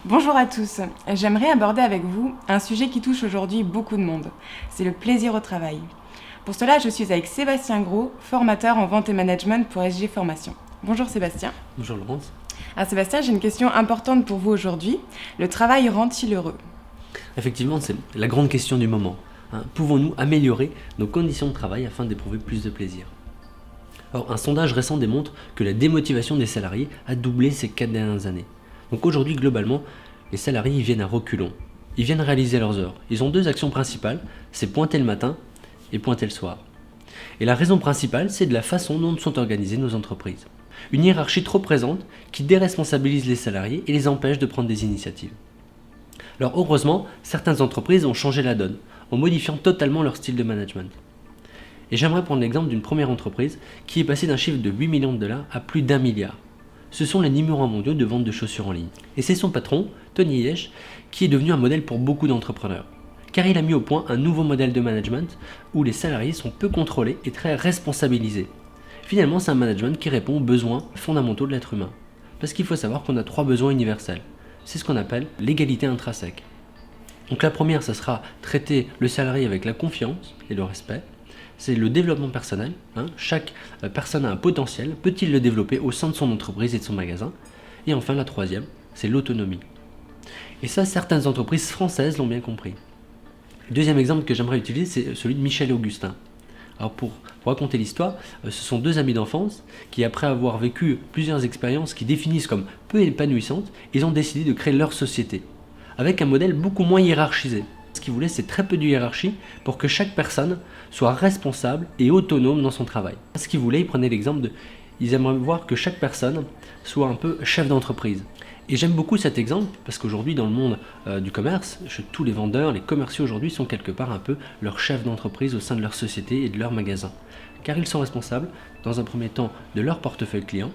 Bonjour à tous, j'aimerais aborder avec vous un sujet qui touche aujourd'hui beaucoup de monde, c'est le plaisir au travail. Pour cela, je suis avec Sébastien Gros, formateur en vente et management pour SG Formation. Bonjour Sébastien. Bonjour Laurence. Alors Sébastien, j'ai une question importante pour vous aujourd'hui. Le travail rend-il heureux ? Effectivement, c'est la grande question du moment. Pouvons-nous améliorer nos conditions de travail afin d'éprouver plus de plaisir ? Alors, un sondage récent démontre que la démotivation des salariés a doublé ces 4 dernières années. Donc aujourd'hui, globalement, les salariés ils viennent à reculons. Ils viennent réaliser leurs heures. Ils ont 2 actions principales, c'est pointer le matin et pointer le soir. Et la raison principale, c'est de la façon dont sont organisées nos entreprises. Une hiérarchie trop présente qui déresponsabilise les salariés et les empêche de prendre des initiatives. Alors heureusement, certaines entreprises ont changé la donne, en modifiant totalement leur style de management. Et j'aimerais prendre l'exemple d'une première entreprise qui est passée d'un chiffre de 8 millions de dollars à plus d'1 milliard. Ce sont les numéros 1 mondiaux de vente de chaussures en ligne. Et c'est son patron, Tony Hsieh, qui est devenu un modèle pour beaucoup d'entrepreneurs. Car il a mis au point un nouveau modèle de management où les salariés sont peu contrôlés et très responsabilisés. Finalement, c'est un management qui répond aux besoins fondamentaux de l'être humain. Parce qu'il faut savoir qu'on a 3 besoins universels. C'est ce qu'on appelle l'égalité intrinsèque. Donc la première, ça sera traiter le salarié avec la confiance et le respect. C'est le développement personnel. Chaque personne a un potentiel. Peut-il le développer au sein de son entreprise et de son magasin ? Et enfin, la troisième, c'est l'autonomie. Et ça, certaines entreprises françaises l'ont bien compris. Le deuxième exemple que j'aimerais utiliser, c'est celui de Michel et Augustin. Alors pour raconter l'histoire, ce sont 2 amis d'enfance qui, après avoir vécu plusieurs expériences qui définissent comme peu épanouissantes, ils ont décidé de créer leur société, avec un modèle beaucoup moins hiérarchisé. Ce qu'ils voulaient, c'est très peu de hiérarchie pour que chaque personne soit responsable et autonome dans son travail. Ce qu'ils voulaient, ils prenaient l'exemple de... Ils aimeraient voir que chaque personne soit un peu chef d'entreprise. Et j'aime beaucoup cet exemple parce qu'aujourd'hui, dans le monde du commerce, tous les vendeurs, les commerciaux aujourd'hui sont quelque part un peu leurs chefs d'entreprise au sein de leur société et de leur magasin. Car ils sont responsables, dans un premier temps, de leur portefeuille client.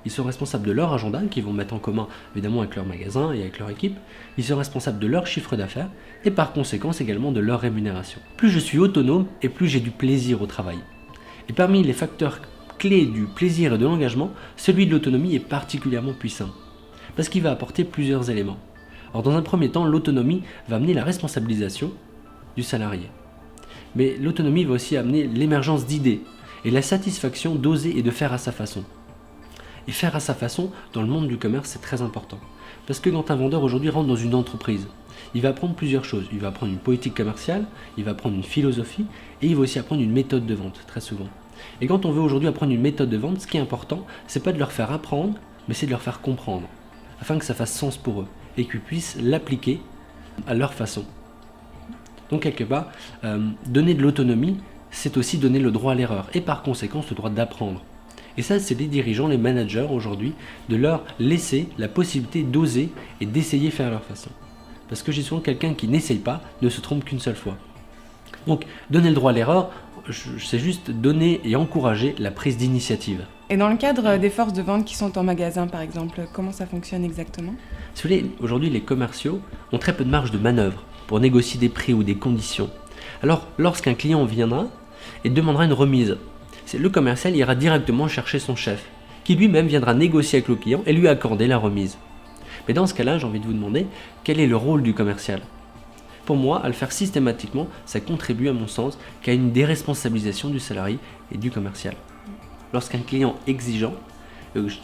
Ils sont responsables de leur agenda qu'ils vont mettre en commun évidemment avec leur magasin et avec leur équipe. Ils sont responsables de leur chiffre d'affaires et par conséquent également de leur rémunération. Plus je suis autonome et plus j'ai du plaisir au travail. Et parmi les facteurs clés du plaisir et de l'engagement, celui de l'autonomie est particulièrement puissant. Parce qu'il va apporter plusieurs éléments. Alors dans un premier temps, l'autonomie va amener la responsabilisation du salarié. Mais l'autonomie va aussi amener l'émergence d'idées et la satisfaction d'oser et de faire à sa façon. Et faire à sa façon, dans le monde du commerce, c'est très important. Parce que quand un vendeur aujourd'hui rentre dans une entreprise, il va apprendre plusieurs choses. Il va apprendre une politique commerciale, il va apprendre une philosophie et il va aussi apprendre une méthode de vente, très souvent. Et quand on veut aujourd'hui apprendre une méthode de vente, ce qui est important, c'est pas de leur faire apprendre, mais c'est de leur faire comprendre, afin que ça fasse sens pour eux et qu'ils puissent l'appliquer à leur façon. Donc quelque part, donner de l'autonomie, c'est aussi donner le droit à l'erreur et par conséquent le droit d'apprendre. Et ça, c'est les dirigeants, les managers aujourd'hui, de leur laisser la possibilité d'oser et d'essayer faire à leur façon. Parce que j'ai souvent quelqu'un qui n'essaye pas, ne se trompe qu'une seule fois. Donc, donner le droit à l'erreur, c'est juste donner et encourager la prise d'initiative. Et dans le cadre des forces de vente qui sont en magasin par exemple, comment ça fonctionne exactement ? Si vous voulez, aujourd'hui les commerciaux ont très peu de marge de manœuvre pour négocier des prix ou des conditions. Alors, lorsqu'un client viendra et demandera une remise, le commercial ira directement chercher son chef, qui lui-même viendra négocier avec le client et lui accorder la remise. Mais dans ce cas-là, j'ai envie de vous demander, quel est le rôle du commercial ? Pour moi, à le faire systématiquement, ça contribue à mon sens qu'à une déresponsabilisation du salarié et du commercial. Lorsqu'un client exigeant,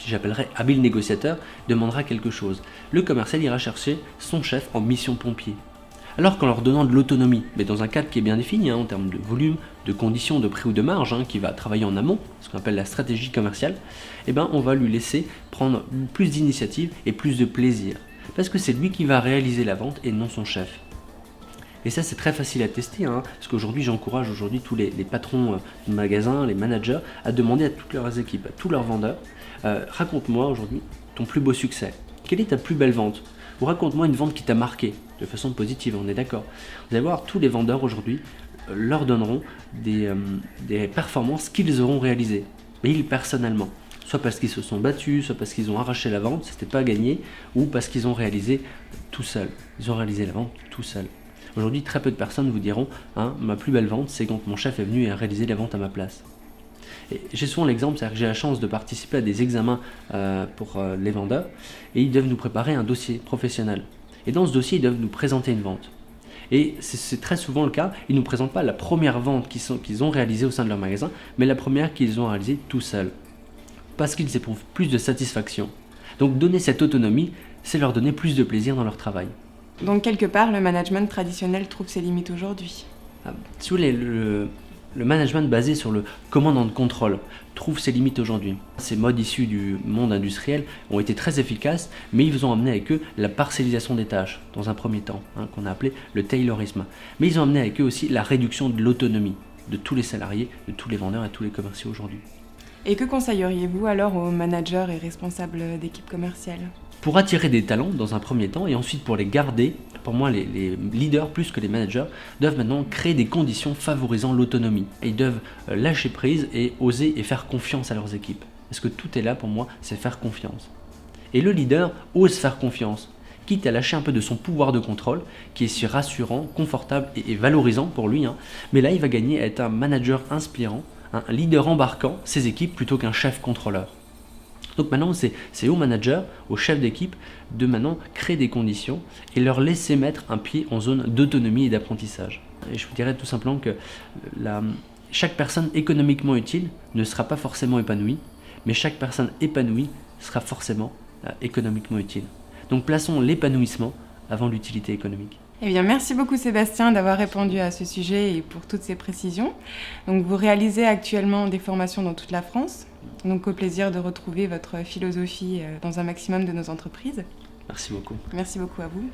j'appellerais habile négociateur, demandera quelque chose, le commercial ira chercher son chef en mission pompier. Alors qu'en leur donnant de l'autonomie, mais dans un cadre qui est bien défini en termes de volume, de conditions, de prix ou de marge, qui va travailler en amont, ce qu'on appelle la stratégie commerciale, on va lui laisser prendre plus d'initiative et plus de plaisir. Parce que c'est lui qui va réaliser la vente et non son chef. Et ça, c'est très facile à tester, parce qu'aujourd'hui, j'encourage tous les patrons de magasins, les managers, à demander à toutes leurs équipes, à tous leurs vendeurs, raconte-moi aujourd'hui ton plus beau succès. Quelle est ta plus belle vente ? Ou raconte-moi une vente qui t'a marqué, de façon positive, on est d'accord. Vous allez voir, tous les vendeurs aujourd'hui leur donneront des performances qu'ils auront réalisées, mais ils personnellement. Soit parce qu'ils se sont battus, soit parce qu'ils ont arraché la vente, c'était pas gagné, ou parce qu'ils ont réalisé tout seuls. Ils ont réalisé la vente tout seuls. Aujourd'hui, très peu de personnes vous diront ma plus belle vente, c'est quand mon chef est venu et a réalisé la vente à ma place. Et j'ai souvent l'exemple, c'est-à-dire que j'ai la chance de participer à des examens pour les vendeurs et ils doivent nous préparer un dossier professionnel. Et dans ce dossier, ils doivent nous présenter une vente. Et c'est très souvent le cas, ils ne nous présentent pas la première vente qu'ils ont réalisée au sein de leur magasin, mais la première qu'ils ont réalisée tout seuls. Parce qu'ils éprouvent plus de satisfaction. Donc donner cette autonomie, c'est leur donner plus de plaisir dans leur travail. Donc quelque part, le management traditionnel trouve ses limites aujourd'hui. Si vous voulez, le management basé sur le commandant de contrôle trouve ses limites aujourd'hui. Ces modes issus du monde industriel ont été très efficaces, mais ils ont amené avec eux la parcellisation des tâches, dans un premier temps, qu'on a appelé le taylorisme. Mais ils ont amené avec eux aussi la réduction de l'autonomie de tous les salariés, de tous les vendeurs et tous les commerciaux aujourd'hui. Et que conseilleriez-vous alors aux managers et responsables d'équipes commerciales ? Pour attirer des talents dans un premier temps et ensuite pour les garder, pour moi les leaders plus que les managers doivent maintenant créer des conditions favorisant l'autonomie. Ils doivent lâcher prise et oser et faire confiance à leurs équipes. Parce que tout est là pour moi, c'est faire confiance. Et le leader ose faire confiance, quitte à lâcher un peu de son pouvoir de contrôle, qui est si rassurant, confortable et valorisant pour lui. Mais là, il va gagner à être un manager inspirant, un leader embarquant ses équipes plutôt qu'un chef contrôleur. Donc maintenant, c'est aux managers, aux chefs d'équipe de maintenant créer des conditions et leur laisser mettre un pied en zone d'autonomie et d'apprentissage. Et je vous dirais tout simplement que chaque personne économiquement utile ne sera pas forcément épanouie, mais chaque personne épanouie sera forcément économiquement utile. Donc plaçons l'épanouissement avant l'utilité économique. Eh bien, merci beaucoup Sébastien d'avoir répondu à ce sujet et pour toutes ces précisions. Donc, vous réalisez actuellement des formations dans toute la France. Donc, au plaisir de retrouver votre philosophie dans un maximum de nos entreprises. Merci beaucoup. Merci beaucoup à vous.